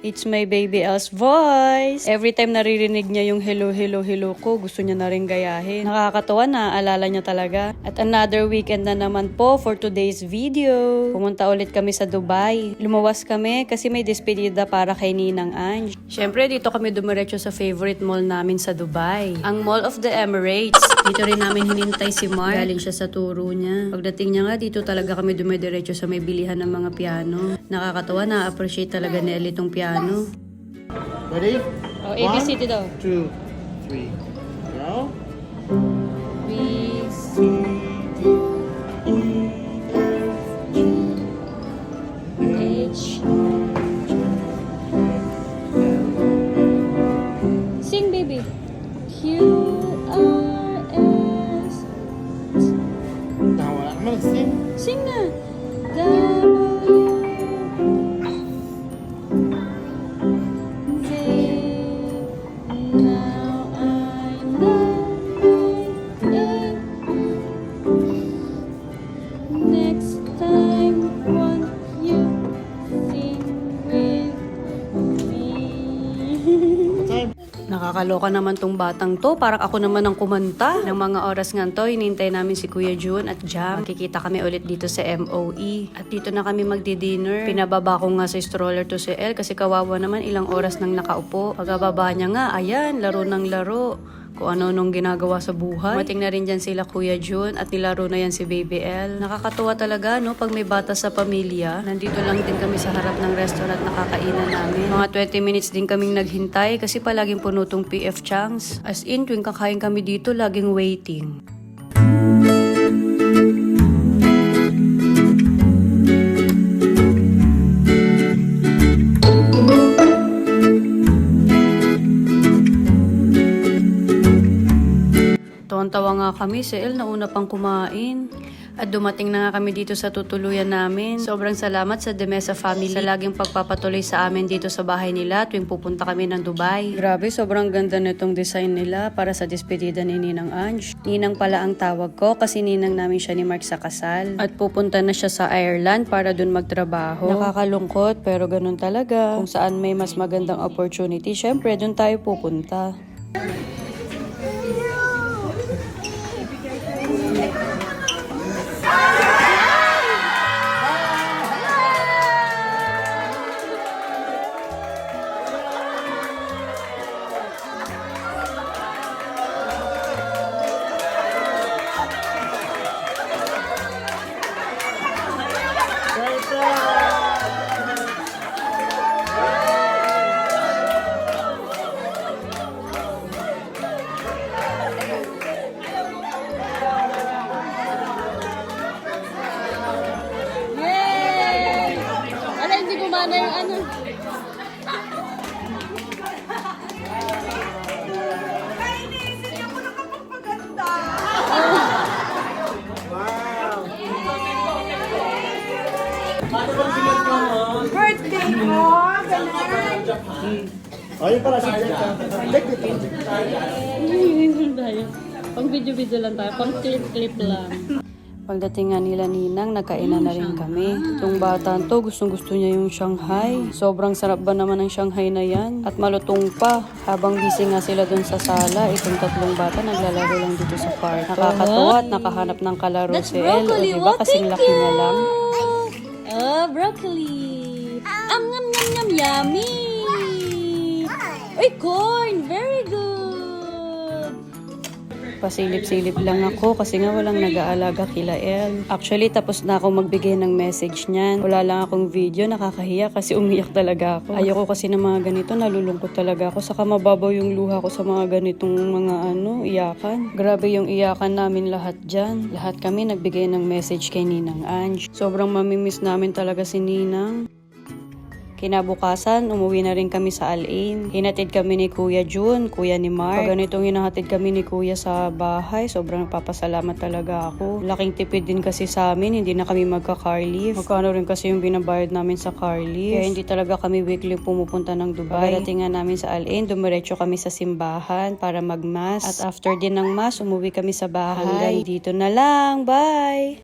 It's my baby Elle's voice. Every time naririnig niya yung hello, hello, hello ko, gusto niya na rin gayahin. Nakakatawa na, alala niya talaga. At another weekend na naman po for today's video. Pumunta ulit kami sa Dubai. Lumawas kami kasi may despedida para kay Ninang Ange. Syempre, dito kami dumiretso sa favorite mall namin sa Dubai. Ang Mall of the Emirates. Dito rin namin hinintay si Mark. Galing siya sa turo niya. Pagdating niya nga, dito talaga kami dumiretso sa may bilihan ng mga piano. Nakakatawa, na-appreciate talaga ni Elle itong piano. Ready? Oh, ABCD daw. 2, 3. Go. B, C, D, E, F, G, H. Sing, baby. Q, R, S. Now, I'm gonna sing. Sing na. W, Z. Now I know it. Next time, won't you sing with me? Time. Nakakaloka naman tong batang to. Parang ako naman ang kumanta. Ng mga oras nga to, hinintay namin si Kuya Jun at Jam. Makikita kami ulit dito sa MOE. At dito na kami magdi-dinner. Pinababa ko nga sa stroller to si Elle kasi kawawa naman ilang oras nang nakaupo. Pagkababa niya nga, ayan, laro ng laro. Kung ano nung ginagawa sa buhay. Mating na rin dyan sila Kuya Jun at nilaro na yan si Baby Elle. Nakakatuwa talaga no pag may bata sa pamilya. Nandito lang din kami sa harap ng restaurant nakakainan namin. Mga 20 minutes din kaming naghintay kasi palaging puno tong PF Changs. As in, tuwing kakain kami dito, laging waiting. Tawa nga kami, si Elle nauna pang kumain. At dumating na nga kami dito sa tutuluyan namin. Sobrang salamat sa Demesa family sa laging pagpapatuloy sa amin dito sa bahay nila tuwing pupunta kami ng Dubai. Grabe, sobrang ganda nitong design nila para sa despedida ni Ninang Ange. Ninang pala ang tawag ko kasi ninang namin siya ni Mark sa kasal. At pupunta na siya sa Ireland para dun magtrabaho. Nakakalungkot pero ganun talaga. Kung saan may mas magandang opportunity, syempre dun tayo pupunta. Ano yung ano? Birthday mo! Ayun pala si Jetta. Pang video-video lang tayo, pang clip-clip lang. Pagdating nga nila Ninang, nagkainan na rin kami. Itong bata to, gustong-gusto niya yung Shanghai. Sobrang sarap ba naman ng Shanghai na yan? At malutong pa. Habang busy nga sila dun sa sala, itong tatlong bata naglalaro lang dito sa park. Nakakatawa at nakahanap ng kalaro si Elle. O diba, kasing laki niya lang. Oh, broccoli. Ngam ngam ngam yummy. Uy, corn. Very good. Pasilip-silip lang ako kasi nga walang nag-aalaga kila Elle. Actually, tapos na ako magbigay ng message niyan. Wala lang akong video, nakakahiya kasi umiyak talaga ako. Ayoko kasi ng mga ganito, nalulungkot talaga ako. Saka mababaw yung luha ko sa mga ganitong mga iyakan. Grabe yung iyakan namin lahat dyan. Lahat kami nagbigay ng message kay Ninang Ange. Sobrang mamimiss namin talaga si Ninang. Kinabukasan, umuwi na rin kami sa Al-Ain. Hinatid kami ni Kuya Jun, Kuya ni Mark. Pag ganitong hinahatid kami ni Kuya sa bahay, sobrang napapasalamat talaga ako. Laking tipid din kasi sa amin, hindi na kami magka-car leave. Magkano rin kasi yung binabayad namin sa car leave. Kaya hindi talaga kami weekly pumupunta ng Dubai. Pagdating nga namin sa Al-Ain, dumiretso kami sa simbahan para mag-mass. At after din ng mass, umuwi kami sa bahay. Hanggang dito na lang. Bye!